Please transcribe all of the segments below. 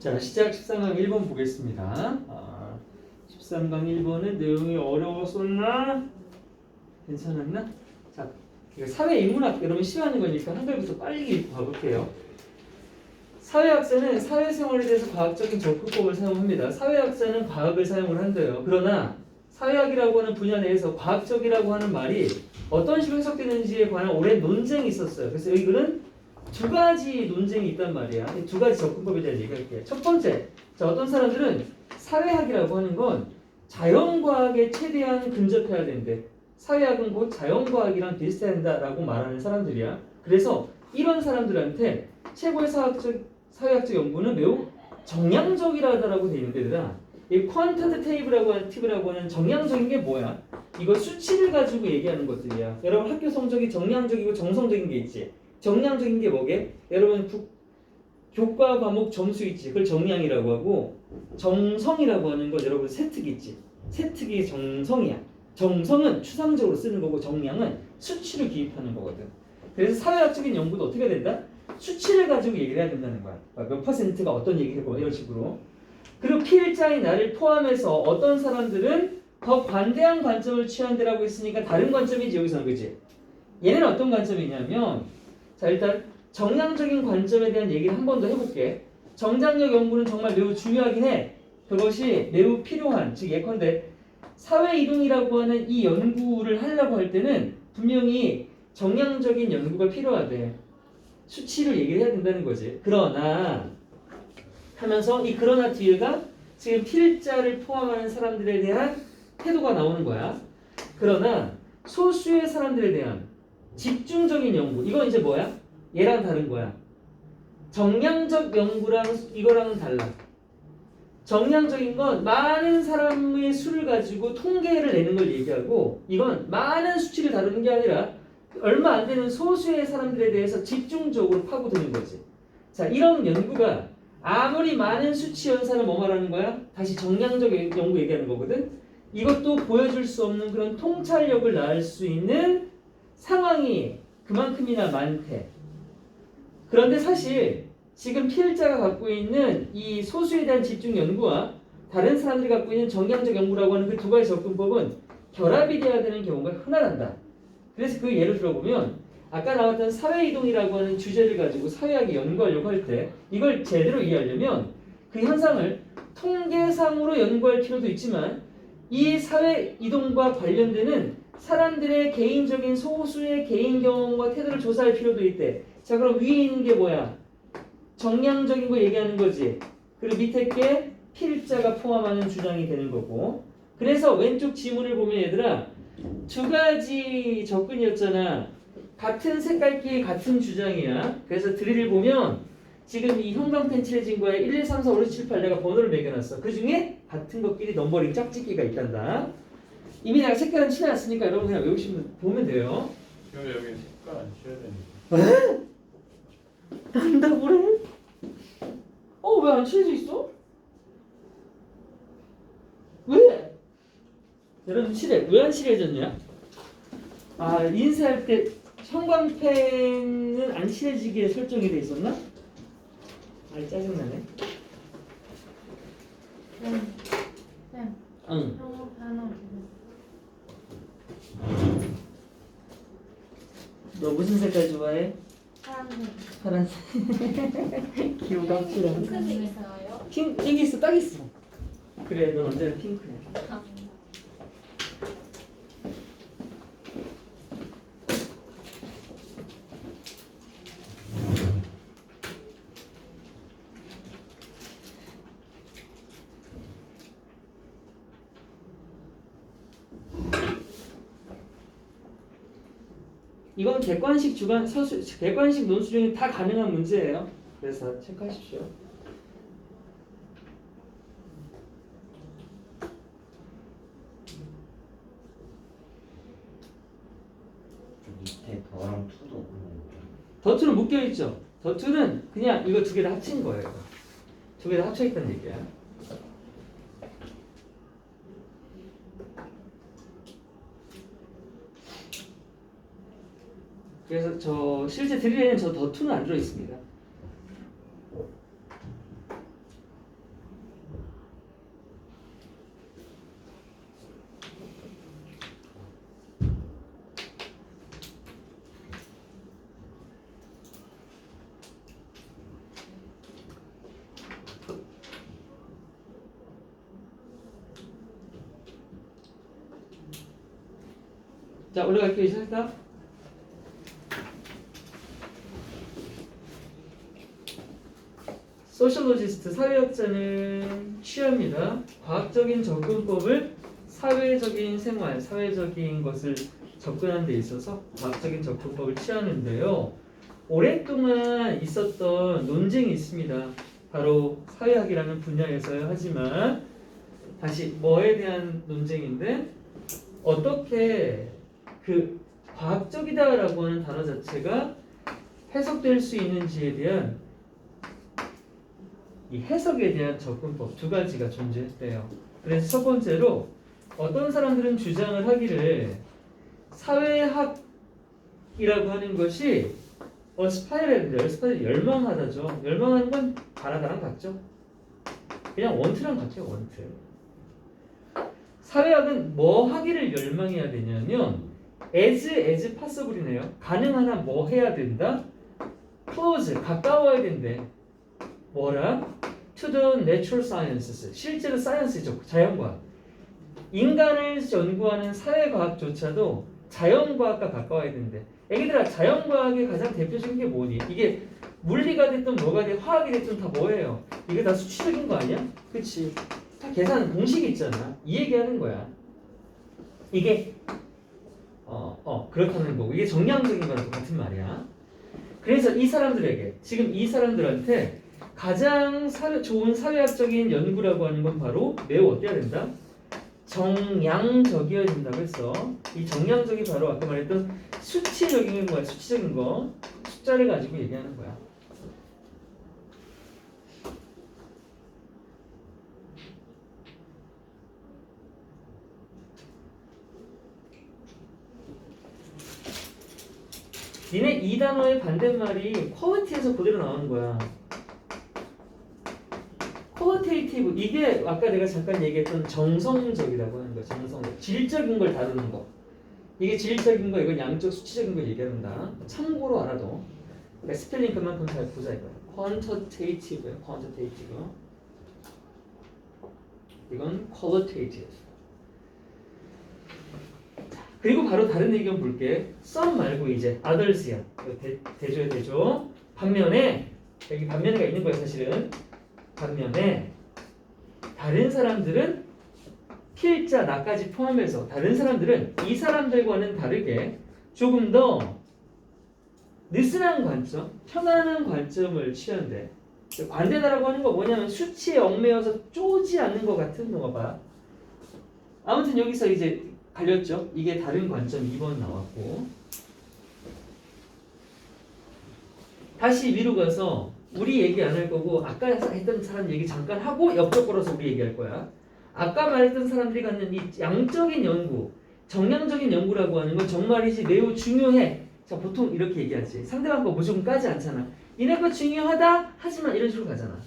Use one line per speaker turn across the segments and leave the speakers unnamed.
자, 시작 13강 1번 보겠습니다. 13강 1번은 내용이 어려웠었나? 괜찮았나? 자, 이거 사회인문학 여러분 싫어하는 거니까 한글부터 빨리 읽고 가볼게요. 사회학자는 사회생활에 대해서 과학적인 접근법을 사용합니다. 사회학자는 과학을 사용을 한대요. 그러나 사회학이라고 하는 분야 내에서 과학적이라고 하는 말이 어떤 식으로 해석되는지에 관한 오랜 논쟁이 있었어요. 그래서 여기 글은 두 가지 논쟁이 있단 말이야. 이 두 가지 접근법에 대해서 얘기할게요. 첫 번째, 자, 어떤 사람들은 사회학이라고 하는 건 자연과학에 최대한 근접해야 된대. 사회학은 곧 자연과학이랑 비슷해야 된다라고 말하는 사람들이야. 그래서 이런 사람들한테 최고의 사회학적 연구는 매우 정량적이라고 돼 있는데, 얘들아, 이 퀀터테이브라고 하는 정량적인 게 뭐야? 이거 수치를 가지고 얘기하는 것들이야. 여러분 학교 성적이 정량적이고 정성적인 게 있지. 정량적인 게 뭐게? 여러분 교과 과목 점수 있지. 그걸 정량이라고 하고, 정성이라고 하는 거 여러분 세특 있지. 세특이 정성이야. 정성은 추상적으로 쓰는 거고 정량은 수치를 기입하는 거거든. 그래서 사회학적인 연구도 어떻게 된다? 수치를 가지고 얘기를 해야 된다는 거야. 몇 퍼센트가 어떤 얘기를 해보면 이런 식으로. 그리고 피일자인 나를 포함해서 어떤 사람들은 더 관대한 관점을 취한다라고 했으니까 다른 관점이지 여기서는, 그지? 얘는 어떤 관점이냐면, 자, 일단 정량적인 관점에 대한 얘기를 한 번 더 해볼게. 정장력 연구는 정말 매우 중요하긴 해. 그것이 매우 필요한, 즉 예컨대 사회이동이라고 하는 이 연구를 하려고 할 때는 분명히 정량적인 연구가 필요하대. 수치를 얘기를 해야 된다는 거지. 그러나 하면서 이 그러나 뒤에가 지금 필자를 포함하는 사람들에 대한 태도가 나오는 거야. 그러나 소수의 사람들에 대한 집중적인 연구, 이건 이제 뭐야? 얘랑 다른 거야. 정량적 연구랑 이거랑은 달라. 정량적인 건 많은 사람의 수를 가지고 통계를 내는 걸 얘기하고, 이건 많은 수치를 다루는 게 아니라 얼마 안 되는 소수의 사람들에 대해서 집중적으로 파고드는 거지. 자, 이런 연구가 아무리 많은 수치 연산을 뭐 말하는 거야? 다시 정량적 연구 얘기하는 거거든. 이것도 보여줄 수 없는 그런 통찰력을 낳을 수 있는 상황이 그만큼이나 많대. 그런데 사실 지금 피해자가 갖고 있는 이 소수에 대한 집중 연구와 다른 사람들이 갖고 있는 정량적 연구라고 하는 그 두 가지 접근법은 결합이 돼야 되는 경우가 흔하단다. 그래서 그 예를 들어보면 아까 나왔던 사회이동이라고 하는 주제를 가지고 사회학이 연구하려고 할 때 이걸 제대로 이해하려면 그 현상을 통계상으로 연구할 필요도 있지만 이 사회이동과 관련되는 사람들의 개인적인 소수의 개인 경험과 태도를 조사할 필요도 있대. 자, 그럼 위에 있는 게 뭐야? 정량적인 거 얘기하는 거지. 그리고 밑에 게 필자가 포함하는 주장이 되는 거고. 그래서 왼쪽 지문을 보면 얘들아 두 가지 접근이었잖아. 같은 색깔끼리 같은 주장이야. 그래서 드릴을 보면 지금 이 형광펜 칠해진 거에 1, 2, 3, 4, 5, 6, 7, 8 내가 번호를 매겨놨어. 그 중에 같은 것끼리 넘버링 짝짓기가 있단다. 이미 내가 색깔은 칠해놨으니까 여러분 그냥 외우시면 보면 돼요.
근데 여기 색깔 안 칠해야 되니까.
에? 난다 그래? 왜 안 칠해져 있어? 왜? 여러분 칠해. 왜 안 칠해졌냐? 인쇄할 때 형광펜은 안 칠해지게 설정이 돼 있었나? 짜증나네.
쌤,
응.
형어 단어
너 무슨 색깔 좋아해?
파란색.
파란색. 기호가 확실해.
핑크색 있어요?
여기 있어, 딱 있어. 그래, 넌 언제나 핑크야. 이건 객관식 주관 서술 객관식 논술 중에 다 가능한 문제예요. 그래서 체크하십시오.
밑에 더랑 투도
더투는 묶여 있죠. 더투는 그냥 이거 두 개 다 합친 거예요. 두 개 다 합쳐 있다는 얘기야. 그래서 저 실제 드릴에는 저 더투는 안 들어 있습니다. 자, 올라갈게요. 이제 할까? 소셜로지스트 사회학자는 취합니다. 과학적인 접근법을 사회적인 생활, 사회적인 것을 접근하는 데 있어서 과학적인 접근법을 취하는데요. 오랫동안 있었던 논쟁이 있습니다. 바로 사회학이라는 분야에서요. 하지만 다시 뭐에 대한 논쟁인데 어떻게 그 과학적이다라고 하는 단어 자체가 해석될 수 있는지에 대한 이 해석에 대한 접근법 두 가지가 존재했대요. 그래서 첫 번째로 어떤 사람들은 주장을 하기를 사회학이라고 하는 것이 스파이럴인데요. 스파이럴 열망하다죠. 열망하는 건 가나다랑 같죠. 그냥 원트랑 같아요. 원트. 사회학은 뭐 하기를 열망해야 되냐면 as possible이네요. 가능하나 뭐 해야 된다? close 가까워야 된대. 뭐라? to the natural sciences. 실제로 사이언스죠. 자연과학. 인간을 연구하는 사회과학조차도 자연과학과 가까워야 된대. 애기들아, 자연과학의 가장 대표적인 게 뭐니? 이게 물리가 됐든 뭐가 됐든 화학이 됐든 다 뭐예요? 이게 다 수치적인 거 아니야? 그치? 다 계산 공식이 있잖아. 이 얘기하는 거야. 이게 그렇다는 거고 이게 정량적인 거랑 같은 말이야. 그래서 이 사람들에게 지금 이 사람들한테 가장 좋은 사회학적인 연구라고 하는 건 바로 매우 어때야 된다? 정량적이어야 된다고 했어. 이 정량적이 바로 아까 말했던 수치적인 거야. 수치적인 거. 숫자를 가지고 얘기하는 거야. 니네 이 단어의 반대말이 퀄리티에서 그대로 나오는 거야. 퀄리테이티브 이게 아까 내가 잠깐 얘기했던 정성적이라고 하는 거야. 정성적. 질적인 걸 다루는 거. 이게 질적인 거, 이건 양적 수치적인 걸 얘기한다. 참고로 알아도. 그러니까 스펠링 그만큼 잘 보자 이거야. quantitative예요. quantitative. 이건 qualitative. 그리고 바로 다른 의견 볼게. some 말고 이제 others야. 대조야 대조. 반면에 여기 반면에가 있는 거야 사실은. 반면에 다른 사람들은 필자 나까지 포함해서 다른 사람들은 이 사람들과는 다르게 조금 더 느슨한 관점, 편안한 관점을 취한대. 관대다라고 하는 거 뭐냐면 수치에 얽매여서 쪼지 않는 것 같은 거 봐. 아무튼 여기서 이제 갈렸죠. 이게 다른 관점 2번 나왔고 다시 위로 가서 우리 얘기 안 할 거고 아까 했던 사람 얘기 잠깐 하고 옆쪽 걸어서 우리 얘기할 거야. 아까 말했던 사람들이 갖는 이 양적인 연구, 정량적인 연구라고 하는 건 정말이지 매우 중요해. 자, 보통 이렇게 얘기하지. 상대방 거 무조건 까지 않잖아. 니네 거 중요하다 하지만 이런 식으로 가잖아.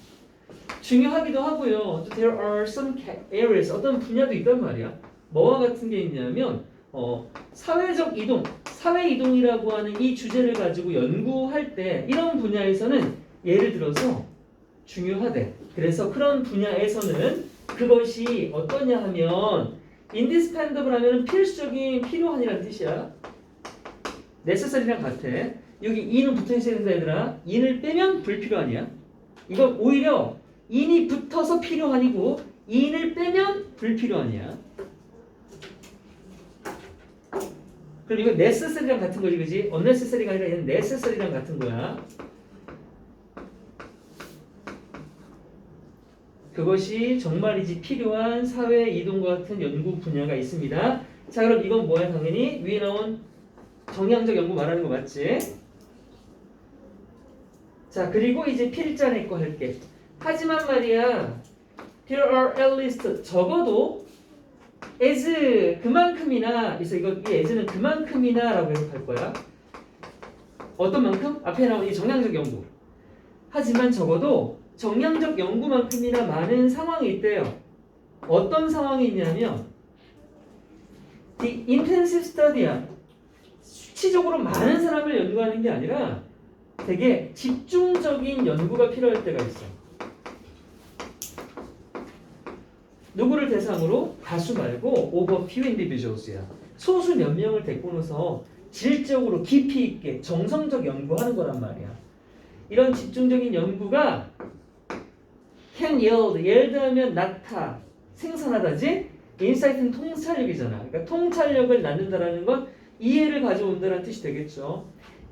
중요하기도 하고요. 또 there are some areas 어떤 분야도 있단 말이야. 뭐와 같은 게 있냐면 사회적 이동, 사회 이동이라고 하는 이 주제를 가지고 연구할 때 이런 분야에서는 예를 들어서 중요하대. 그래서 그런 분야에서는 그것이 어떠냐 하면 indispensable 하면 필수적인 필요한이라는 뜻이야. necessary랑 같아. 여기 in은 붙어 있어야 된다 얘들아. in을 빼면 불필요한이야. 이건 오히려 in이 붙어서 필요한이고 in을 빼면 불필요한이야. 그럼 이건 necessary랑 같은 거지, 그지? unnecessary가 아니라 얘는 necessary랑 같은 거야. 그것이 정말이지 필요한 사회 이동과 같은 연구 분야가 있습니다. 자, 그럼 이건 뭐야? 당연히 위에 나온 정량적 연구 말하는 거 맞지? 자, 그리고 이제 필자 내 거 할게. 하지만 말이야, there are at least 적어도 as 그만큼이나 그래서 이거 이 as는 그만큼이나라고 해석할 거야. 어떤 만큼? 앞에 나온 이 정량적 연구. 하지만 적어도 정량적 연구만큼이나 많은 상황이 있대요. 어떤 상황이 있냐면 the intensive study야. 수치적으로 많은 사람을 연구하는 게 아니라 되게 집중적인 연구가 필요할 때가 있어. 누구를 대상으로? 다수 말고 over few individuals야. 소수 몇 명을 데리고 넣어서 질적으로 깊이 있게 정성적 연구하는 거란 말이야. 이런 집중적인 연구가 can yield, 예를 들면 낳다, 생산하다지. 인사이트는 통찰력이잖아. 그러니까 통찰력을 낳는다라는 건 이해를 가져온다는 뜻이 되겠죠.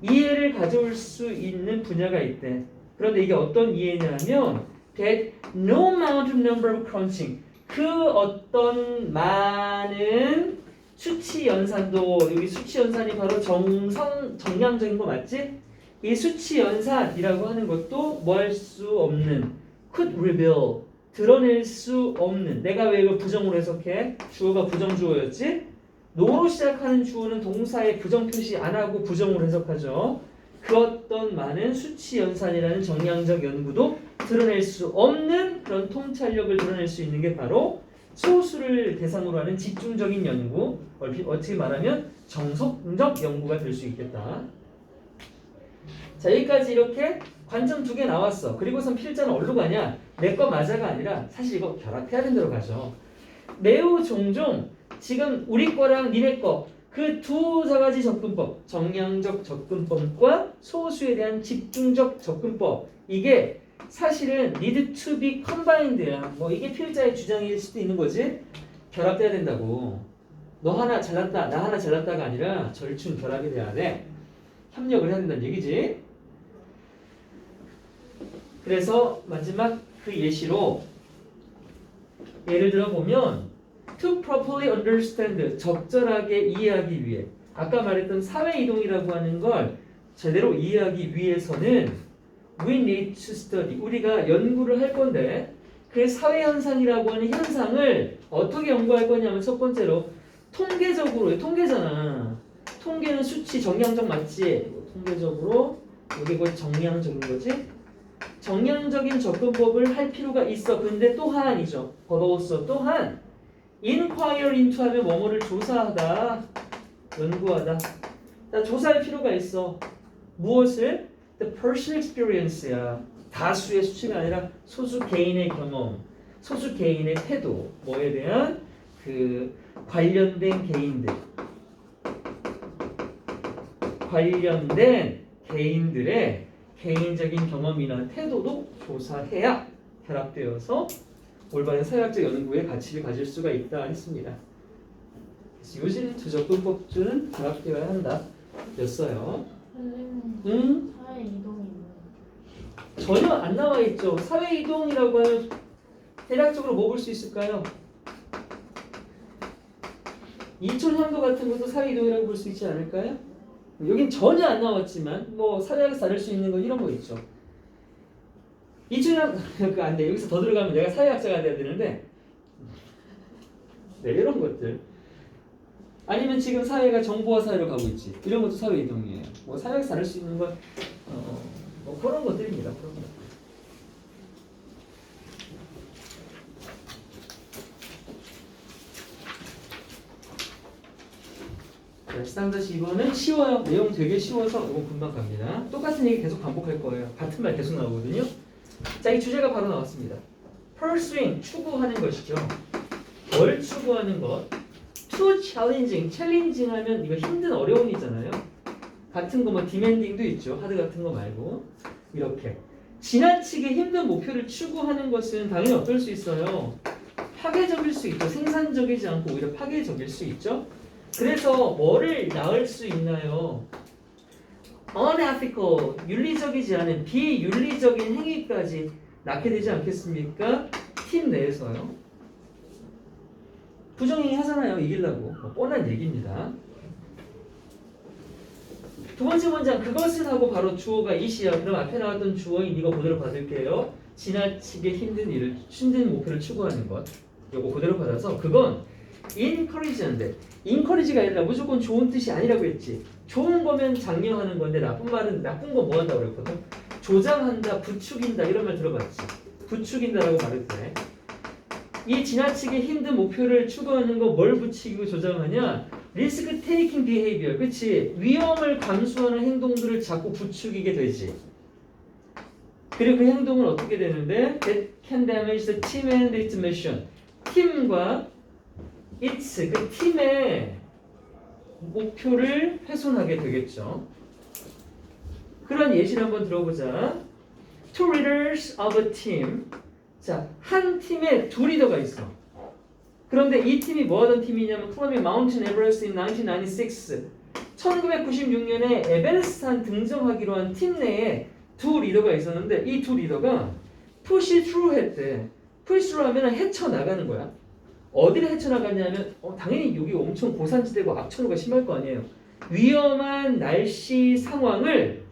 이해를 가져올 수 있는 분야가 있대. 그런데 이게 어떤 이해냐면 that no amount of number of crunching, 그 어떤 많은 수치 연산도, 여기 수치 연산이 바로 정량적인 거 맞지? 이 수치 연산이라고 하는 것도 뭐 할 수 없는, could reveal, 드러낼 수 없는. 내가 왜 이걸 부정으로 해석해? 주어가 부정주어였지? 노로 시작하는 주어는 동사에 부정 표시 안 하고 부정으로 해석하죠. 그 어떤 많은 수치 연산이라는 정량적 연구도 드러낼 수 없는 그런 통찰력을 드러낼 수 있는 게 바로 소수를 대상으로 하는 집중적인 연구, 어떻게 말하면 정석적 연구가 될 수 있겠다. 자, 여기까지 이렇게 관점 2개 나왔어. 그리고선 필자는 어디로 가냐? 내 거 맞아가 아니라 사실 이거 결합해야 되는 대로 가죠. 매우 종종 지금 우리 거랑 니네 거 그 두 가지 접근법, 정량적 접근법과 소수에 대한 집중적 접근법, 이게 사실은 need to be combined야. 뭐 이게 필자의 주장일 수도 있는 거지. 결합돼야 된다고. 너 하나 잘났다, 나 하나 잘났다가 아니라 절충 결합이 돼야 돼. 협력을 해야 된다는 얘기지. 그래서 마지막 그 예시로 예를 들어 보면 to properly understand, 적절하게 이해하기 위해, 아까 말했던 사회 이동이라고 하는 걸 제대로 이해하기 위해서는 we need to study, 우리가 연구를 할 건데 그 사회 현상이라고 하는 현상을 어떻게 연구할 거냐면 첫 번째로 통계적으로, 통계잖아. 통계는 수치 정량적 맞지? 통계적으로 이게 곧 정량적인 거지? 정량적인 접근법을 할 필요가 있어. 근데 또한이죠. 더더웠어. 또한 inquire into 하면 뭐뭐를 조사하다, 연구하다. 자, 조사할 필요가 있어. 무엇을? The personal experience야. 다수의 수치가 아니라 소수 개인의 경험, 소수 개인의 태도, 뭐에 대한 그 관련된 개인들, 관련된 개인들의 개인적인 경험이나 태도도 조사해야 결합되어서 올바른 사회학적 연구의 가치를 가질 수가 있다 했습니다. 요즘 두 접근법들은 결합되어야 한다 였어요.
선생님, 사회 이동이 뭐예요?
전혀 안 나와 있죠. 사회 이동이라고 하면 대략적으로 뭐 볼 수 있을까요? 이촌향도 같은 것도 사회 이동이라고 볼 수 있지 않을까요? 여긴 전혀 안 나왔지만 뭐 사회학에서 다룰 수 있는 건 이런 거 있죠. 이촌향 그 안 돼. 여기서 더 들어가면 내가 사회학자가 돼야 되는데 네, 이런 것들. 아니면 지금 사회가 정보화 사회로 가고 있지. 이런 것도 사회 이동이에요. 뭐 사회학에서 다룰 수 있는 건 뭐 그런 것들입니다. 그런 것. 자, 13-2번은 쉬워요. 내용 되게 쉬워서 이건 금방 갑니다. 똑같은 얘기 계속 반복할 거예요. 같은 말 계속 나오거든요. 자, 이 주제가 바로 나왔습니다. pursuing, 추구하는 것이죠. 뭘 추구하는 것? too challenging, challenging 하면 이거 힘든 어려움이잖아요. 같은 거 뭐 demanding도 있죠. 하드 같은 거 말고. 이렇게 지나치게 힘든 목표를 추구하는 것은 당연히 어떨 수 있어요? 파괴적일 수 있죠. 생산적이지 않고 오히려 파괴적일 수 있죠. 그래서 뭐를 낳을 수 있나요? unethical, 윤리적이지 않은 비윤리적인 행위까지 낳게 되지 않겠습니까? 팀 내에서요. 부정행위 하잖아요. 이기려고. 뭐 뻔한 얘기입니다. 두 번째 문장, 그것은 하고 바로 주어가 이시야. 그럼 앞에 나왔던 주어인 이거 그대로 받을게요. 지나치게 힘든 목표를 추구하는 것. 이거 그대로 받아서 그건 encourage인데, encourage가 아니라 무조건 좋은 뜻이 아니라고 했지. 좋은 거면 장려하는 건데 나쁜 말은 나쁜 거 뭐 한다고 그랬거든. 조장한다, 부추긴다 이런 말 들어봤지. 부추긴다라고 말해도 돼. 이 지나치게 힘든 목표를 추구하는 거 뭘 부추기고 조장하냐? 리스크 테이킹 비헤이비어. 그치? 위험을 감수하는 행동들을 자꾸 부추기게 되지. 그리고 그 행동은 어떻게 되는데? That can damage the team and its mission. 팀과 its, 그 팀의 목표를 훼손하게 되겠죠. 그런 예시를 한번 들어보자. Two leaders of a team. 자, 한 팀에 두 리더가 있어. 그런데 이 팀이 뭐 하던 팀이냐면 클라이밍 마운틴 에베레스트 in 1996. 1996년에 에베레스트 등정하기로 한 팀 내에 두 리더가 있었는데 이 두 리더가 push through 했대. push through 하면 헤쳐나가는 거야. 어디를 헤쳐나갔냐면 당연히 여기 엄청 고산지대고 악천후가 심할 거 아니에요. 위험한 날씨 상황을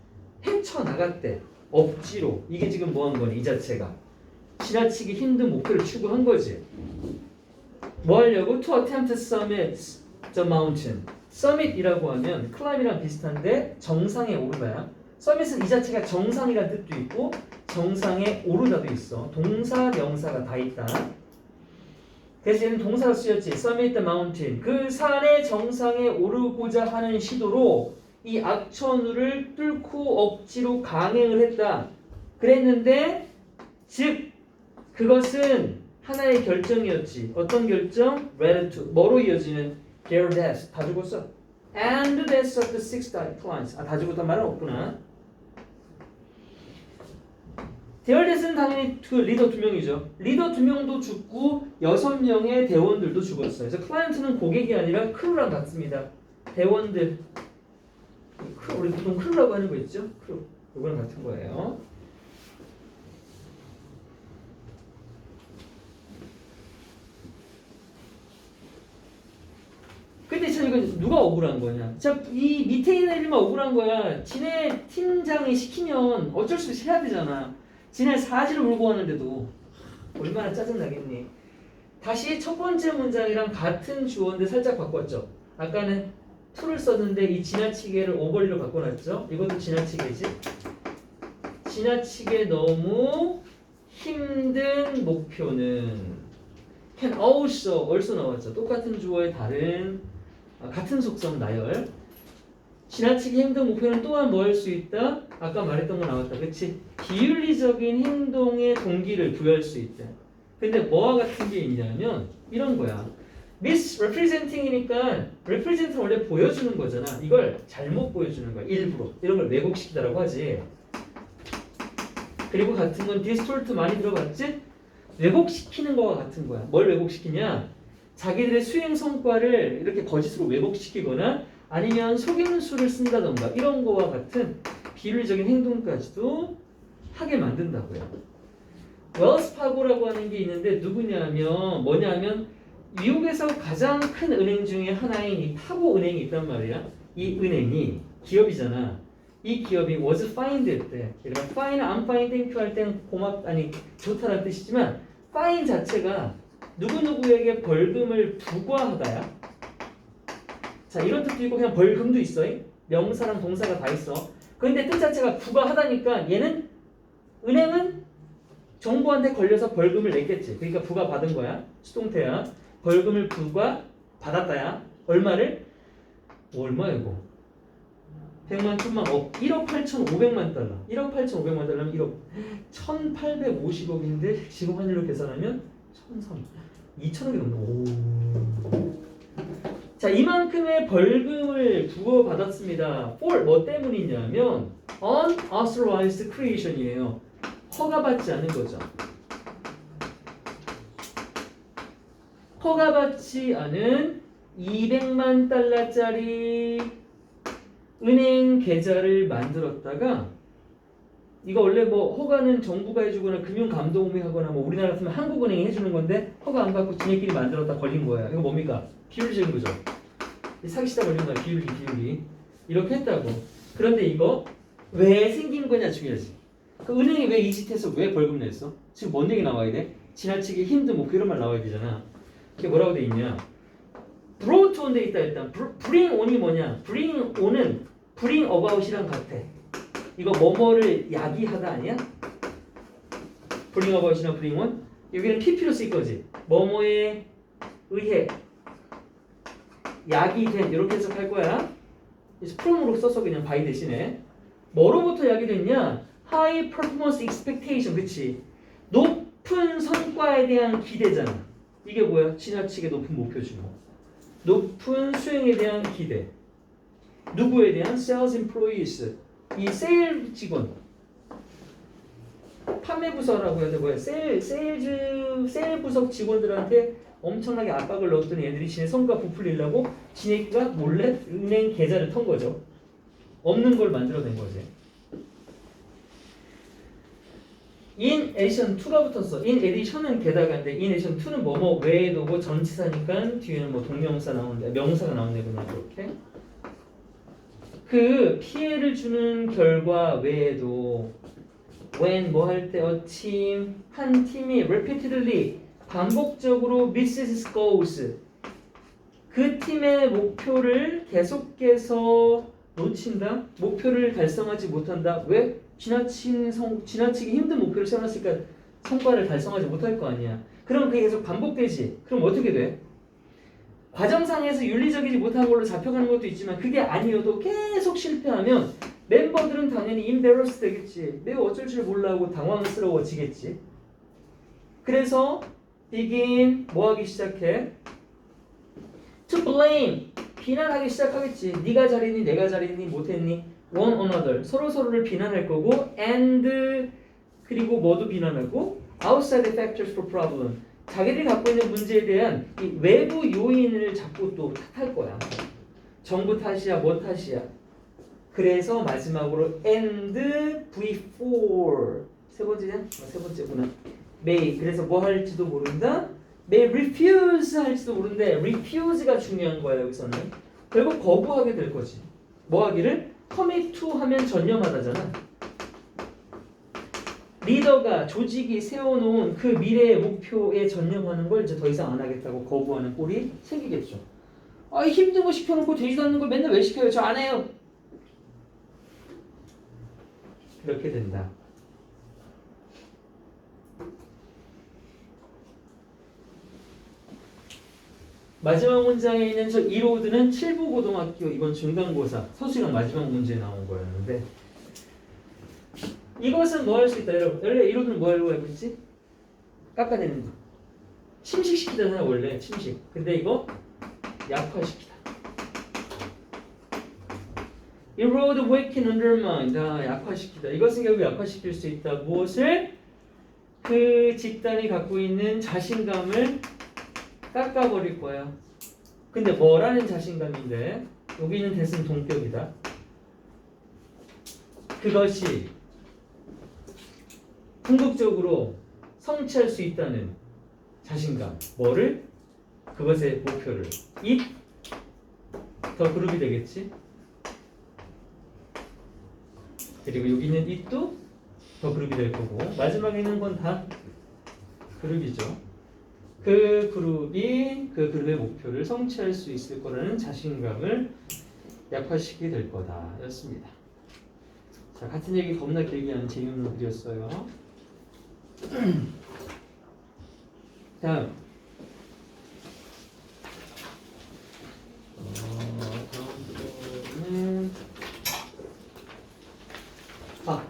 헤쳐나갔대. 억지로. 이게 지금 뭐 한 거니? 이 자체가 지나치기 힘든 목표를 추구한 거지. 뭐 하려고? To attempt to summit the mountain. summit이라고 하면 climb이랑 비슷한데 정상에 오르다야. summit은 이 자체가 정상이라는 뜻도 있고 정상에 오르다도 있어. 동사, 명사가 다 있다. 그래서 얘는 동사로 쓰였지. summit the mountain. 그 산의 정상에 오르고자 하는 시도로 이 악천후를 뚫고 억지로 강행을 했다. 그랬는데 즉 그것은 하나의 결정이었지. 어떤 결정? led to 뭐로 이어지는 their death. 다 죽었어. And the death of the six clients. 다 죽었단 말은 없구나. their death는 당연히 그 리더 2명이죠. 리더 2명도 죽고 6명의 대원들도 죽었어요. 그래서 클라이언트는 고객이 아니라 크루랑 같습니다. 대원들. 우리 보통 크루라고 하는 거 있죠? 크루. 이거랑 같은 거예요. 근데 참 이건 누가 억울한 거냐? 자, 이 밑에 있는 애들만 억울한 거야. 지네 팀장이 시키면 어쩔 수 없이 해야 되잖아. 지네 사지를 울고 하는데도 얼마나 짜증나겠니? 다시 첫 번째 문장이랑 같은 주어인데 살짝 바꿨죠. 아까는 to를 썼는데 이 지나치게를 overly로 바꿔놨죠. 이것도 지나치게지. 지나치게 너무 힘든 목표는 can also 나왔죠. 똑같은 주어의 다른 같은 속성 나열. 지나치게 힘든 목표는 또한 뭐 할 수 있다? 아까 말했던 거 나왔다. 그치? 비윤리적인 행동의 동기를 부여할 수 있다. 근데 뭐와 같은 게 있냐면 이런 거야. misrepresenting이니까 represent는 원래 보여주는 거잖아. 이걸 잘못 보여주는 거야. 일부러. 이런 걸 왜곡시키다라고 하지. 그리고 같은 건 distort 많이 들어봤지? 왜곡시키는 거와 같은 거야. 뭘 왜곡시키냐? 자기들의 수행 성과를 이렇게 거짓으로 왜곡시키거나 아니면 속임수를 쓴다던가 이런 거와 같은 비윤리적인 행동까지도 하게 만든다고요. 웰스파고라고 하는 게 있는데 누구냐면 뭐냐면 미국에서 가장 큰 은행 중에 하나인 이 파고 은행이 있단 말이야. 이 은행이 기업이잖아. 이 기업이 was fined 했대. 그러니까 fine, I'm fine, thank you 할 땐 좋다라는 뜻이지만 fine 자체가 누구누구에게 벌금을 부과하다야. 자, 이런 뜻도 있고 그냥 벌금도 있어. 명사랑 동사가 다 있어. 그런데 뜻 자체가 부과하다니까 얘는 은행은 정부한테 걸려서 벌금을 냈겠지. 그러니까 부과받은 거야. 수동태야. 벌금을 부과받았다야. 얼마를? 얼마 이거? 100만, 1000만, 1억 8,500만 달러. 1억 8,500만 달러면 1억 1,850억인데 지금 환율로 계산하면 2,000억이 넘는 오. 자, 이만큼의 벌금을 부과받았습니다. for 뭐 때문이냐면 unauthorized creation이에요. 허가받지 않은 거죠. 허가받지 않은 200만 달러짜리 은행 계좌를 만들었다가 이거 원래 뭐 허가는 정부가 해주거나 금융감독원이 하거나 뭐 우리나라 같으면 한국은행이 해주는 건데 허가 안 받고 지네끼리 만들었다 걸린 거야. 이거 뭡니까? 비윤리적인 거죠. 사기치다 걸린 거야. 비윤리. 이렇게 했다고. 그런데 이거 왜 생긴 거냐 중요하지. 그 은행이 왜 이 짓해서 왜 벌금 냈어? 지금 뭔 얘기 나와야 돼? 지나치게 힘든 목표 이런 말 나와야 되잖아. 이게 뭐라고 돼 있냐? brought on 돼 있다 일단. bring on이 뭐냐? bring on은 bring about이랑 같아. 이거 뭐뭐를 야기하다 아니야? bring about이랑 bring on? 여기는 pp로 쓸 거지. 뭐뭐에 의해 야기된 이렇게 해석할 거야. 그래서 from으로 써서 그냥 by 대신에 뭐로부터 야기됐냐? high performance expectation. 그치? 높은 성과에 대한 기대잖아. 이게 뭐야? 지나치게 높은 목표 주고. 높은 수익에 대한 기대. 누구에 대한? sales employees. 이 세일 직원. 판매 부서라고 해야 되고요. 세일 부서 직원들한테 엄청나게 압박을 넣었더니 얘들이 지네 성과 부풀리려고 지네가 몰래 은행 계좌를 턴 거죠. 없는 걸 만들어낸 거지. in addition to가 붙었어. in addition은 게다가인데 in addition to는 뭐뭐 외에도고 전치사니까 뒤에는 뭐 동명사 나오는데 명사가 나오네 그냥 이렇게. 그 피해를 주는 결과 외에도 when 뭐 할 때 한 팀이 repeatedly 반복적으로 misses goals 그 팀의 목표를 계속해서 놓친다? 목표를 달성하지 못한다? 왜? 지나치기 힘든 목표를 세워놨으니까 성과를 달성하지 못할 거 아니야. 그럼 그게 계속 반복되지. 그럼 어떻게 돼? 과정상에서 윤리적이지 못한 걸로 잡혀가는 것도 있지만 그게 아니어도 계속 실패하면 멤버들은 당연히 embarrassed 되겠지. 매우 어쩔 줄 몰라하고 당황스러워지겠지. 그래서 begin 뭐 하기 시작해? to blame 비난하기 시작하겠지. 네가 잘했니 내가 잘했니 못했니 one another 서로를 비난할 거고 and 그리고 뭐도 비난하고 outside factors for problem 자기들이 갖고 있는 문제에 대한 이 외부 요인을 자꾸 또 탓할 거야. 정부 탓이야 뭐 탓이야. 그래서 마지막으로 and before 세 번째냐? 세 번째구나. may 그래서 뭐 할지도 모른다. may refuse 할지도 모르는데 refuse가 중요한 거야 여기서는. 결국 거부하게 될 거지. 뭐 하기를? commit to 하면 전념하다잖아. 리더가 조직이 세워놓은 그 미래의 목표에 전념하는 걸 이제 더 이상 안 하겠다고 거부하는 꼴이 생기겠죠. 아 힘든 거 시켜놓고 되지도 않는 걸 맨날 왜 시켜요? 저 안 해요. 그렇게 된다. 마지막 문장에 있는 저 이로드는 7부 고등학교 이번 중간고사 서술형 마지막 문제에 나온 거였는데 이것은 뭐 할 수 있다 여러분. 원래 이로드는 뭐 하려고 알고 있지? 깎아내는 거. 침식시키잖아요 원래 침식. 근데 이거 약화시키다. erode, weaken, undermine 약화시키다. 이것은 결국 약화시킬 수 있다. 무엇을? 그 집단이 갖고 있는 자신감을 깎아버릴 거야. 근데 뭐라는 자신감인데 여기는 대승 동격이다. 그것이 궁극적으로 성취할 수 있다는 자신감. 뭐를? 그것의 목표를. it 더 그룹이 되겠지. 그리고 여기 있는 it도 더 그룹이 될 거고 마지막에 있는 건 다 그룹이죠. 그 그룹이 그 그룹의 목표를 성취할 수 있을 거라는 자신감을 약화시키게 될 거다 였습니다. 자, 같은 얘기 겁나 길게 하는 재미없는 글이었어요. 다음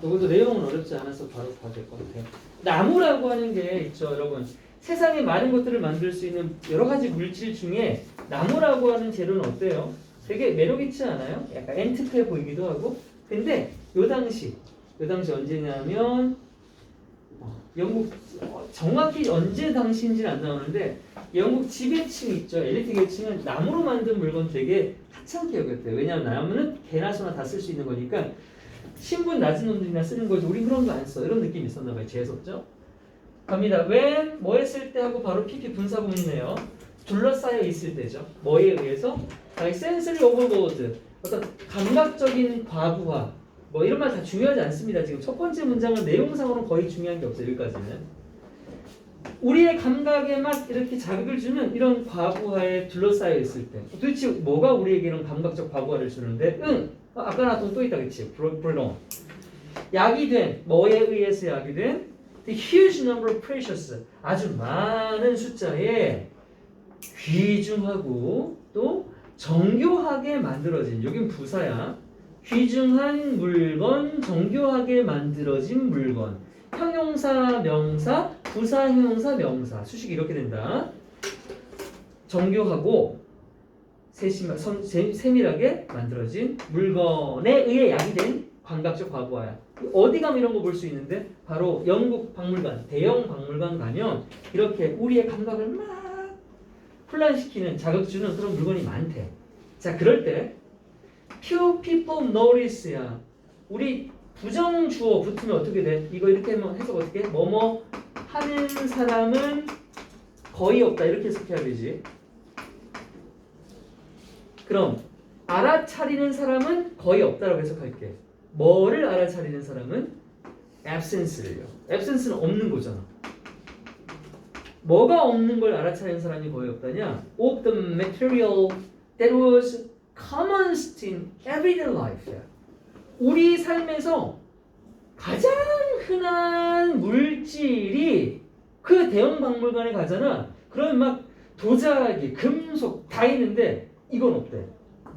이것도 내용은 어렵지 않아서 바로 봐도 될 것 같아요. 나무라고 하는 게 있죠 여러분. 세상에 많은 것들을 만들 수 있는 여러 가지 물질 중에 나무라고 하는 재료는 어때요? 되게 매력 있지 않아요? 약간 앤티크해 보이기도 하고. 근데 요 당시 언제냐면 영국 정확히 언제 당시인지는 안 나오는데 영국 지배층 있죠. 엘리트 계층은 나무로 만든 물건 되게 하찮게 여겼대요. 왜냐하면 나무는 개나 소나 다 쓸 수 있는 거니까 신분 낮은 놈들이나 쓰는 거지 우린 그런 거 안 써. 이런 느낌이 있었나 봐요. 재수없죠? 갑니다. when 뭐 했을 때 하고 바로 PP 분사구문이네요. 둘러싸여 있을 때죠. 뭐에 의해서? sensory overload 어떤 감각적인 과부하 뭐 이런 말 다 중요하지 않습니다. 지금 첫 번째 문장은 내용상으로는 거의 중요한 게 없어요. 여기까지는. 우리의 감각에 막 이렇게 자극을 주는 이런 과부하에 둘러싸여 있을 때 도대체 뭐가 우리에게 이런 감각적 과부하를 주는데? 아까 나왔던 또 있다 그치? prolong 약이 된 뭐에 의해서 약이 된? The huge number of precious 아주 많은 숫자의 귀중하고 또 정교하게 만들어진 여긴 부사야. 귀중한 물건, 정교하게 만들어진 물건. 형용사, 명사, 부사, 형용사, 명사. 수식이 이렇게 된다. 정교하고 세밀하게 만들어진 물건에 의해 야기된 감각적 과부하야. 어디 가면 이런 거 볼 수 있는데 바로 영국 박물관, 대형 박물관 가면 이렇게 우리의 감각을 막 혼란시키는 자극 주는 그런 물건이 많대. 자, 그럴 때 few people notice야. 우리 부정 주어 붙으면 어떻게 돼? 이거 이렇게 하면 해석 어떻게 해? 뭐뭐 하는 사람은 거의 없다. 이렇게 해석해야 되지. 그럼 알아차리는 사람은 거의 없다라고 해석할게. 뭐를 알아차리는 사람은 absence를요. absence는 없는 거잖아. 뭐가 없는 걸 알아차리는 사람이 거의 없다냐? Of the material that was common in everyday life. 우리 삶에서 가장 흔한 물질이 그 대형 박물관에 가잖아. 그러면 막 도자기, 금속 다 있는데 이건 없대.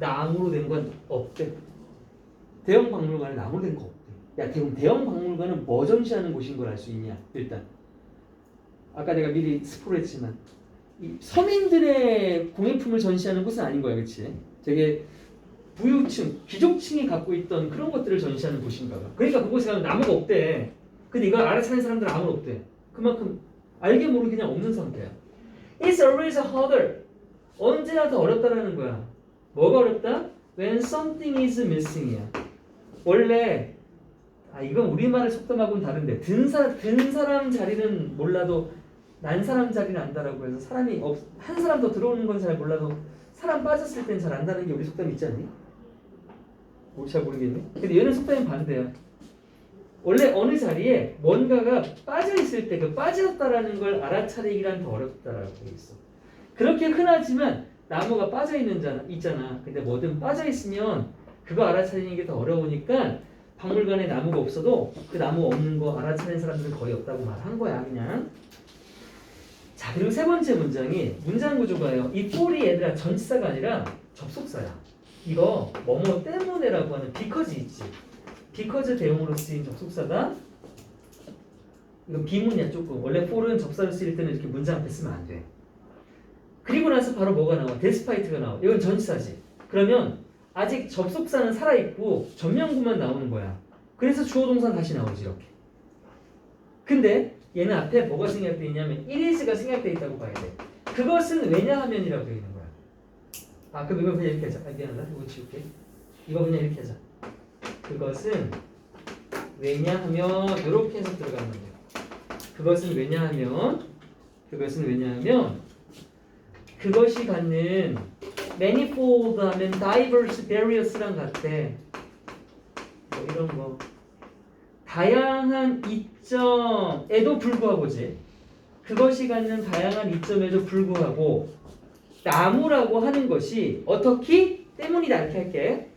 나무로 된 건 없대. 대형 박물관에 나무로 된 거 없대. 야, 대형 박물관은 뭐 전시하는 곳인 걸 알 수 있냐? 일단 아까 내가 미리 스포를 했지만 이 서민들의 공예품을 전시하는 곳은 아닌 거야, 그렇지? 되게 부유층, 귀족층이 갖고 있던 그런 것들을 전시하는 곳인가 봐. 그러니까 그곳에 가면 나무가 없대. 근데 이걸 알아차리는 사람들은 아무도 없대. 그만큼 알게 모르게 그냥 없는 상태야. It's always harder. 언제나 더 어렵다라는 거야. 뭐가 어렵다? When something is missing이야. 원래 이건 우리말의 속담하고는 다른데 든 사람 자리는 몰라도 난 사람 자리는 안다라고 해서 한 사람 더 들어오는 건 잘 몰라도 사람 빠졌을 땐 잘 안다는 게 우리 속담 있지 않니? 잘 모르겠네. 근데 얘는 속담이 반대야. 원래 어느 자리에 뭔가가 빠져있을 때 그 빠졌다라는 걸 알아차리기란 더 어렵다라고 돼 있어. 그렇게 흔하지만 나무가 있잖아. 근데 뭐든 빠져있으면 그거 알아차리는 게 더 어려우니까 박물관에 나무가 없어도 그 나무 없는 거 알아차리는 사람들은 거의 없다고 말한 거야, 그냥. 자, 그리고 세 번째 문장이 문장 구조가요. 이 for이 얘들아 전치사가 아니라 접속사야. 이거 뭐뭐 때문에라고 하는 because 있지. because 대용으로 쓰인 접속사다. 이거 비문이야 조금. 원래 for은 접사를 쓰일 때는 이렇게 문장 앞에 쓰면 안 돼. 그리고 나서 바로 뭐가 나와? despite가 나와. 이건 전치사지. 그러면 아직 접속사는 살아있고 전면구만 나오는 거야. 그래서 주어 동사는 다시 나오지 이렇게. 근데 얘는 앞에 뭐가 생략되어 있냐면 it is가 생략되어 있다고 봐야 돼. 그것은 왜냐하면이라고 되어 있는 거야. 그럼 이거 그냥 이렇게 하자. 미안하다. 이거 지울게. 이거 그냥 이렇게 하자. 그것은 왜냐하면 이렇게 해서 들어가는 거예요. 그것은 왜냐하면 그것이 갖는 manifold 하면 diverse, various랑 같대. 뭐 이런 거 다양한 이점에도 불구하고지. 그것이 갖는 다양한 이점에도 불구하고 나무라고 하는 것이 어떻게 때문이다 이렇게 할게.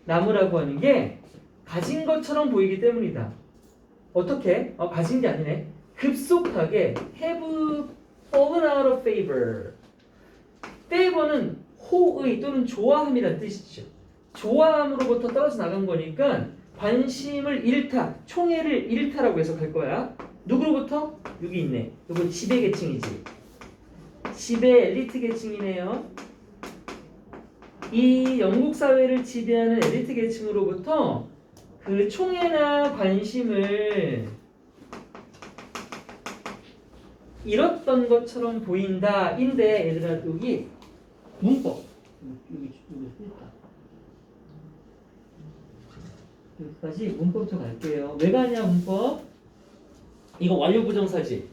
나무라고 하는 게 가진 것처럼 보이기 때문이다. 어떻게? 가진 게 아니네. 급속하게 have fallen out of favor. favor는 호의 또는 좋아함이라는 뜻이죠. 좋아함으로부터 떨어져 나간 거니까 관심을 잃다, 총애를 잃다라고 해석할 거야. 누구로부터? 여기 있네. 이거 지배 계층이지. 지배 엘리트 계층이네요. 이 영국 사회를 지배하는 엘리트 계층으로부터 그 총애나 관심을 잃었던 것처럼 보인다. 인데 얘들아 여기 문법 여기 쓰였다. 여기까지 문법부터 갈게요. 왜 가냐 문법? 이거 완료 부정사지.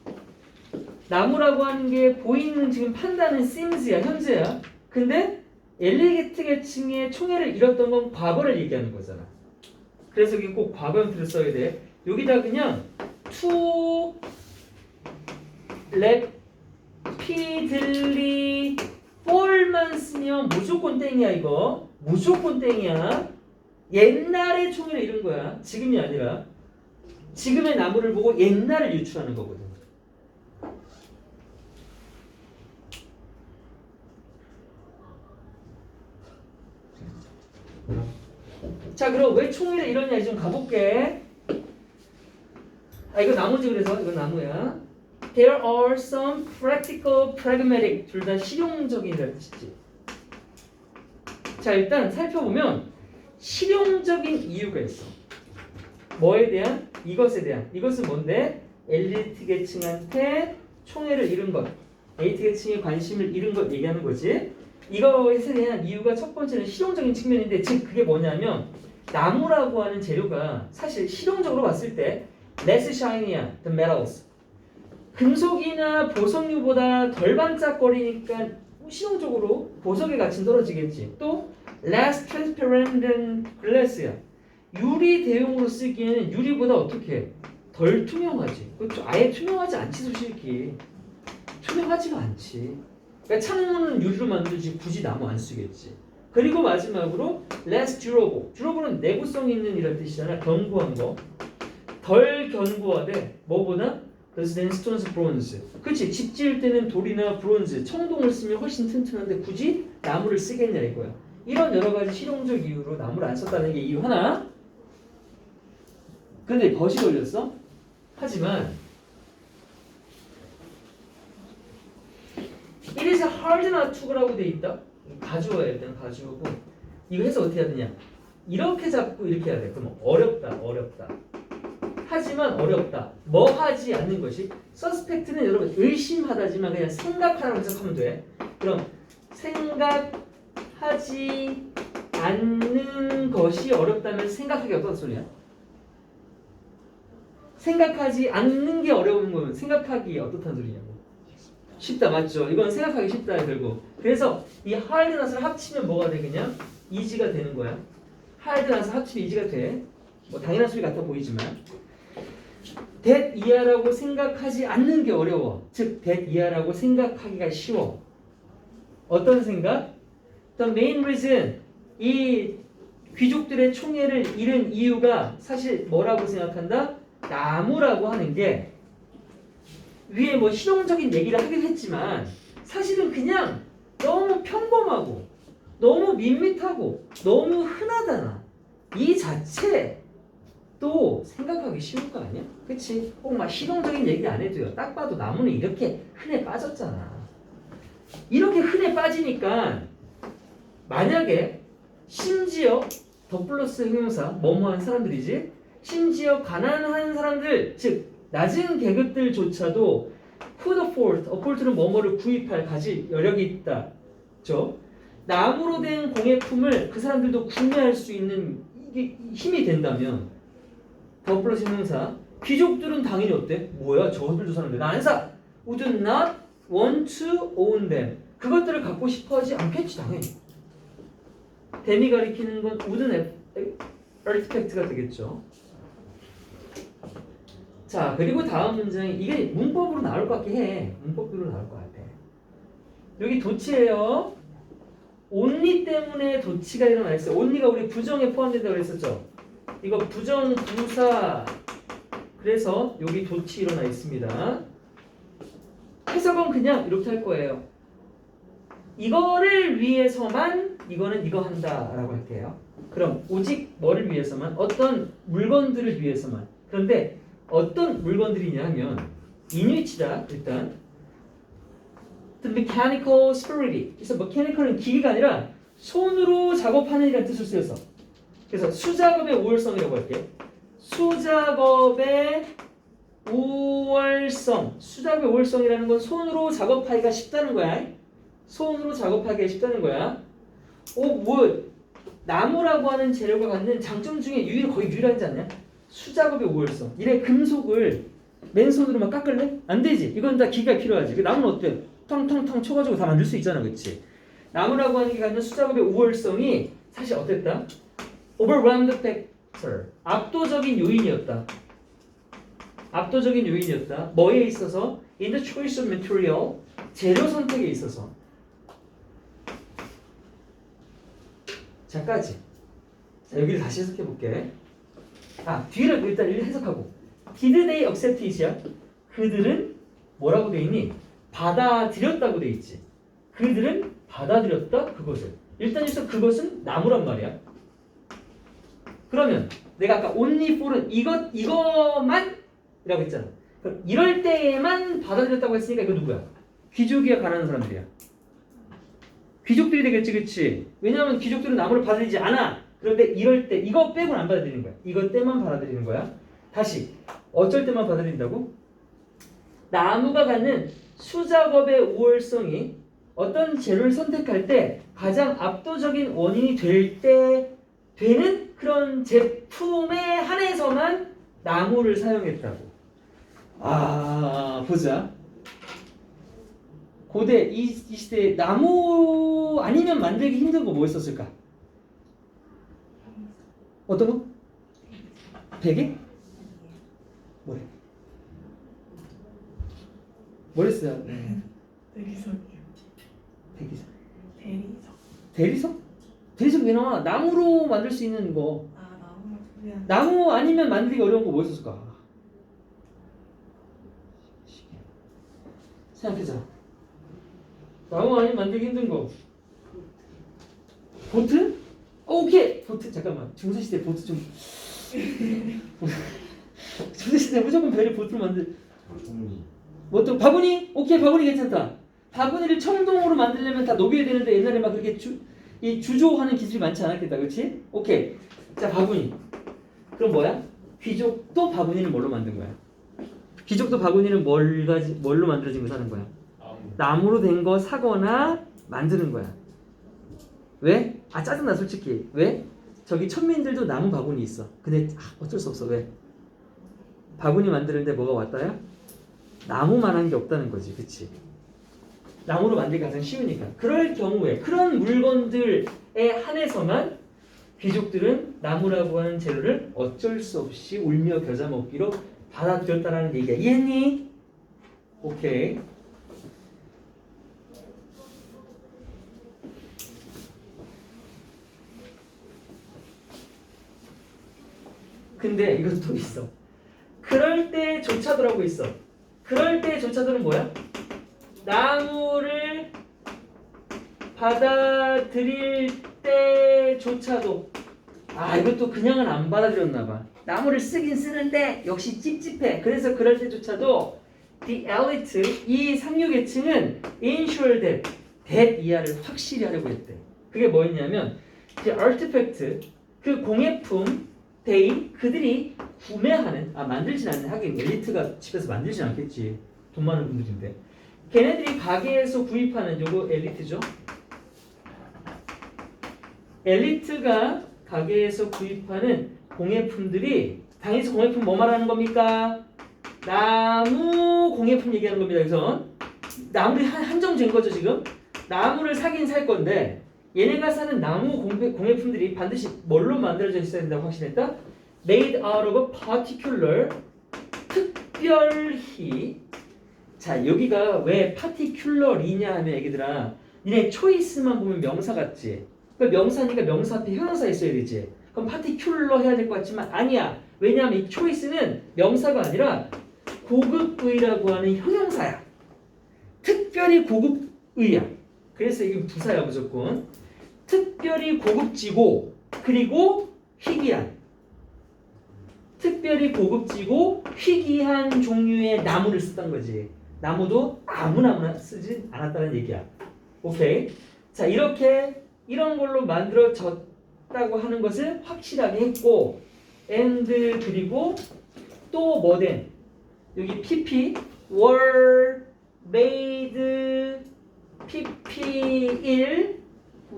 나무라고 하는 게 보이는 지금 판단은 seems야, 현재야. 근데 엘리트 계층의 총애를 잃었던 건 과거를 얘기하는 거잖아. 그래서 여기 꼭 과거 형태를 써야 돼. 여기다 그냥 to rapidly fall만 쓰면 무조건 땡이야 이거. 무조건 땡이야. 옛날에 총애를 잃은 거야. 지금이 아니라. 지금의 나무를 보고 옛날을 유추하는 거거든. 자, 그럼 왜 총애를 잃었냐 좀 가볼게. 이거 나무지 그래서 이건 나무야. There are some practical, pragmatic 둘 다 실용적인이라는 뜻이지. 자, 일단 살펴보면 실용적인 이유가 있어. 뭐에 대한? 이것에 대한. 이것은 뭔데? 엘리트 계층한테 총애를 잃은 것, 엘리트 계층에 관심을 잃은 것 얘기하는 거지. 이것에 대한 이유가 첫 번째는 실용적인 측면인데, 즉 그게 뭐냐면 나무라고 하는 재료가 사실 실용적으로 봤을 때 less shinier than metals. 금속이나 보석류보다 덜 반짝거리니까 실용적으로 보석의 가치는 떨어지겠지. 또 less transparent than glass야. 유리 대용으로 쓰기에는 유리보다 어떻게 덜 투명하지. 그렇죠. 아예 투명하지 않지 솔직히. 투명하지가 않지. 그러니까 창문은 유리로 만들지 굳이 나무 안 쓰겠지. 그리고 마지막으로 less durable. durable은 내구성 있는 이런 뜻이잖아. 견고한 거. 덜 견고하되 뭐보다? 그래서 than stones, bronze. 그렇지. 집 지을 때는 돌이나 브론즈, 청동을 쓰면 훨씬 튼튼한데 굳이 나무를 쓰겠냐 이거야. 이런 여러 가지 실용적 이유로 나무를 안 썼다는 게 이유 하나. 근데 벗이 걸렸어? 하지만 it is hard not to라고 돼 있다. 가져와야 일단 가져오고 이거 해서 어떻게 해야 되냐? 이렇게 잡고 이렇게 해야 돼. 그럼 어렵다. 하지만 어렵다. 뭐 하지 않는 것이 suspect는 여러분 의심하다지만 그냥 생각하라고 해석하면 돼. 그럼 생각하지 않는 것이 어렵다면 생각하기 어떤 소리야? 생각하지 않는 게 어려운 거면 생각하기 어떻다는 소리냐고. 쉽다 맞죠? 이건 생각하기 쉽다 결국. 그래서 이 hard not을 합치면 뭐가 돼 그냥? easy가 되는 거야. hard not을 합치면 easy가 돼. 뭐 당연한 소리 같아 보이지만 that 이하라고 생각하지 않는 게 어려워. 즉 that 이하라고 생각하기가 쉬워. 어떤 생각? The main reason 이 귀족들의 총애를 잃은 이유가 사실 뭐라고 생각한다? 나무라고 하는 게 위에 뭐 실용적인 얘기를 하긴 했지만 사실은 그냥 너무 평범하고 너무 밋밋하고 너무 흔하잖아. 이 자체 또 생각하기 쉬운 거 아니야? 그치? 꼭 막 실용적인 얘기 안 해도요. 딱 봐도 나무는 이렇게 흔해 빠졌잖아. 이렇게 흔해 빠지니까 만약에 심지어 더 플러스 형용사 뭐뭐한 사람들이지 심지어 가난한 사람들 즉 낮은 계급들조차도 could afford는 뭐뭐를 구입할 가질 여력이 있다. 그렇죠? 나무로 된 공예품을 그 사람들도 구매할 수 있는 이게 힘이 된다면 더 플러스 형용사 귀족들은 당연히 어때? 뭐야 저들도 사는데 나 안 사. would not want to own them. 그것들을 갖고 싶어 하지 않겠지 당연히. 댐이 가리키는 건 wouldn't artifact가 되겠죠. 자 그리고 다음 문장이 이게 문법으로 나올 것 같긴 해. 문법으로 나올 것 같아. 여기 도치예요. only 때문에 도치가 일어나 있어요. only가 우리 부정에 포함된다고 그랬었죠. 이거 부정 부사 그래서 여기 도치 일어나 있습니다. 해석은 그냥 이렇게 할 거예요. 이거를 위해서만 이거는 이거 한다라고 할게요. 그럼 오직 뭐를 위해서만 어떤 물건들을 위해서만. 그런데 어떤 물건들이냐 하면 인위치다 일단 the mechanical spirit. 그래서 mechanical은 기계가 아니라 손으로 작업하는 이라는 뜻을 쓰여서 그래서 수작업의 우월성이라고 할게요. 수작업의 우월성. 수작업의 우월성이라는 건 손으로 작업하기가 쉽다는 거야. 손으로 작업하기가 쉽다는 거야. 나무라고 하는 재료가 갖는 장점 중에 거의 유일하지 않냐? 수작업의 우월성. 이래 금속을 맨손으로만 깎을래? 안 되지. 이건 다 기계가 필요하지. 그 나무는 어때? 탕탕탕 쳐가지고 다 만들 수 있잖아, 그렇지? 나무라고 하는 게 갖는 수작업의 우월성이 사실 어땠다? Overwhelmed factor. 압도적인 요인이었다. 압도적인 요인이었다. 뭐에 있어서? In the choice of material. 재료 선택에 있어서. 자까지. 자, 여기를 다시 해석해 볼게. 뒤를 일단 해석하고. Did they accept it이야? 그들은 뭐라고 돼 있니? 받아들였다고 돼 있지. 그들은 받아들였다 그것을. 일단 여기서 그것은 나무란 말이야. 그러면 내가 아까 only for은 이것만 이라고 했잖아. 그럼 이럴 때에만 받아들였다고 했으니까 이거 누구야? 귀족이야 가난한 사람들이야? 귀족들이 되겠지, 그치? 왜냐하면 귀족들은 나무를 받아들이지 않아. 그런데 이럴 때 이거 빼고는 안 받아들이는 거야. 이거 때만 받아들이는 거야. 다시 어쩔 때만 받아들인다고? 나무가 갖는 수작업의 우월성이 어떤 재료를 선택할 때 가장 압도적인 원인이 될 때 되는 그런 제품에 한해서만 나무를 사용했다고. 보자. 고대 이 시대에 나무 아니면 만들기 힘든 거 뭐 있었을까? 어떤 거? 베개? 뭐래? 뭐랬어요?
대리석이요.
대리석.
대리석.
대리석? 대리석 왜 나와? 나무로 만들 수 있는 거.
나무랑 그냥.
나무 아니면 만들기 어려운 거 뭐 있었을까? 생각해자. 나무 아니면 만들기 힘든 거. 보트? 오케이. 보트 잠깐만. 중세시대 보트 좀. 중세시대 무조건 별이 보트로 만들.
바구니.
뭐 또 바구니? 오케이 바구니 괜찮다. 바구니를 청동으로 만들려면 다 녹여야 되는데 옛날에 막 그렇게 주조하는 기술이 많지 않았겠다, 그렇지? 오케이. 자 바구니. 그럼 뭐야? 귀족도 바구니를 뭘로 만든 거야? 귀족도 바구니는 뭘로 만들어진 거 사는 거야? 나무로 된 거 사거나 만드는 거야. 왜? 짜증나 솔직히. 왜? 저기 천민들도 나무 바구니 있어. 근데 어쩔 수 없어. 왜? 바구니 만드는데 뭐가 왔다야? 나무만한 게 없다는 거지. 그치? 나무로 만들기 가장 쉬우니까. 그럴 경우에 그런 물건들에 한해서만 귀족들은 나무라고 하는 재료를 어쩔 수 없이 울며 겨자 먹기로 받아들였다라는 얘기야. 이해했니? 오케이. 근데 이것도 또 있어. 그럴 때조차도라고 있어. 그럴 때조차도는 뭐야? 나무를 받아들일 때조차도 이것도 그냥은 안 받아들였나 봐. 나무를 쓰긴 쓰는데 역시 찝찝해. 그래서 그럴 때조차도 the elite 이 상류계층은 ensure that 이하를 확실히 하려고 했대. 그게 뭐였냐면 the artifact 그 공예품 그들이 구매하는 만들진 않는 하긴 엘리트가 집에서 만들진 않겠지. 돈 많은 분들인데 걔네들이 가게에서 구입하는 요거 엘리트죠. 엘리트가 가게에서 구입하는 공예품들이 당연히 공예품 뭐 말하는 겁니까? 나무 공예품 얘기하는 겁니다. 그래서 나무를 한정된 거죠 지금. 나무를 사긴 살 건데 얘네가 사는 나무 공예품들이 반드시 뭘로 만들어져 있어야 된다고 확신했다? Made out of a particular 특별히. 자 여기가 왜 particular이냐 하면 얘기들아 니네 choice만 보면 명사 같지. 그러니까 명사니까 명사 앞에 형용사 있어야 되지. 그럼 particular 해야 될 것 같지만 아니야. 왜냐하면 이 choice는 명사가 아니라 고급의라고 하는 형용사야. 특별히 고급의야. 그래서 이게 부사야 무조건. 특별히 고급지고 그리고 희귀한. 특별히 고급지고 희귀한 종류의 나무를 썼던 거지. 나무도 아무나 쓰지 않았다는 얘기야. 오케이. 자 이렇게 이런 걸로 만들어졌다고 하는 것을 확실하게 했고 and 그리고 또 뭐된 여기 pp were made pp1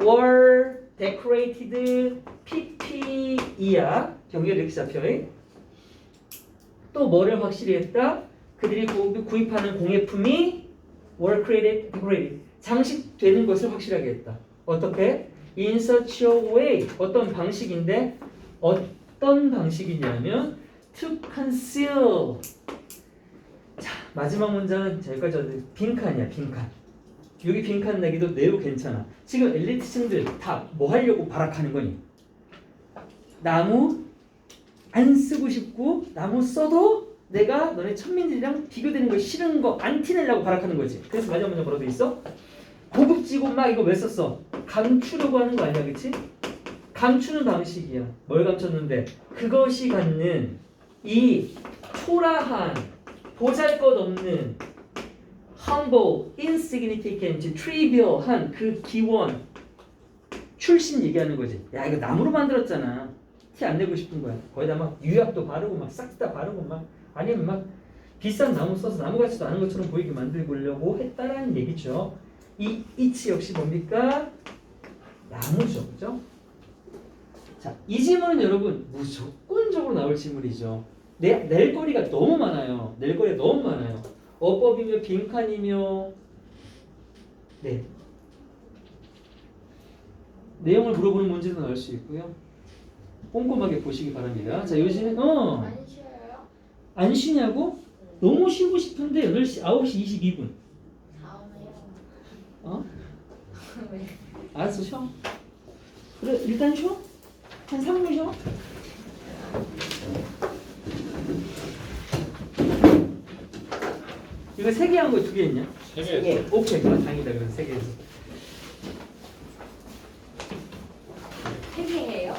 were decorated pp2야. 경계를 이렇게 잡혀. 또 뭐를 확실히 했다? 그들이 구입하는 공예품이 were created, decorated 장식되는 것을 확실하게 했다. 어떻게? In such a way 어떤 방식인데 어떤 방식이냐면 to conceal. 자 마지막 문장은 여기까지 빈칸이야. 빈칸. 여기 빈칸 내기도 매우 괜찮아. 지금 엘리트층들 다 뭐 하려고 발악하는 거니? 나무 안 쓰고 싶고 나무 써도 내가 너네 천민들이랑 비교되는 거 싫은 거 안 티내려고 발악하는 거지. 그래서 마지막 문장 뭐라고 돼 있어? 고급지고 막 이거 왜 썼어? 감추려고 하는 거 아니야, 그치? 감추는 방식이야. 뭘 감췄는데? 그것이 갖는 이 초라한 보잘것없는 humble, insignificant, trivial한 그 기원 출신 얘기하는 거지. 야 이거 나무로 만들었잖아. 티 안 내고 싶은 거야. 거기다 막 유약도 바르고 막 싹 다 바르고 막 아니면 막 비싼 나무 써서 나무 같지도 않은 것처럼 보이게 만들려고 했다라는 얘기죠. 이 이치 역시 뭡니까? 나무죠, 그죠? 자, 이 질문은 여러분 무조건적으로 나올 질문이죠. 낼 거리가 너무 많아요. 낼 거리가 너무 많아요. 어법이며 빈칸이며 네. 내용을 물어보는 문제도 나올 수 있고요. 꼼꼼하게 보시기 바랍니다. 자, 요즘에
안 쉬어요?
안 쉬냐고? 너무 쉬고 싶은데 8시 9시 22분.
다음에요.
어?
왜?
알았어, 쉬어. 그래, 일단 쉬어. 한 3분 쉬어. 이거 3개 한 거 2개 했냐?
세
세
개.
개.
오케이, 그럼 다행이다. 그럼 3개 해서.
3개예요?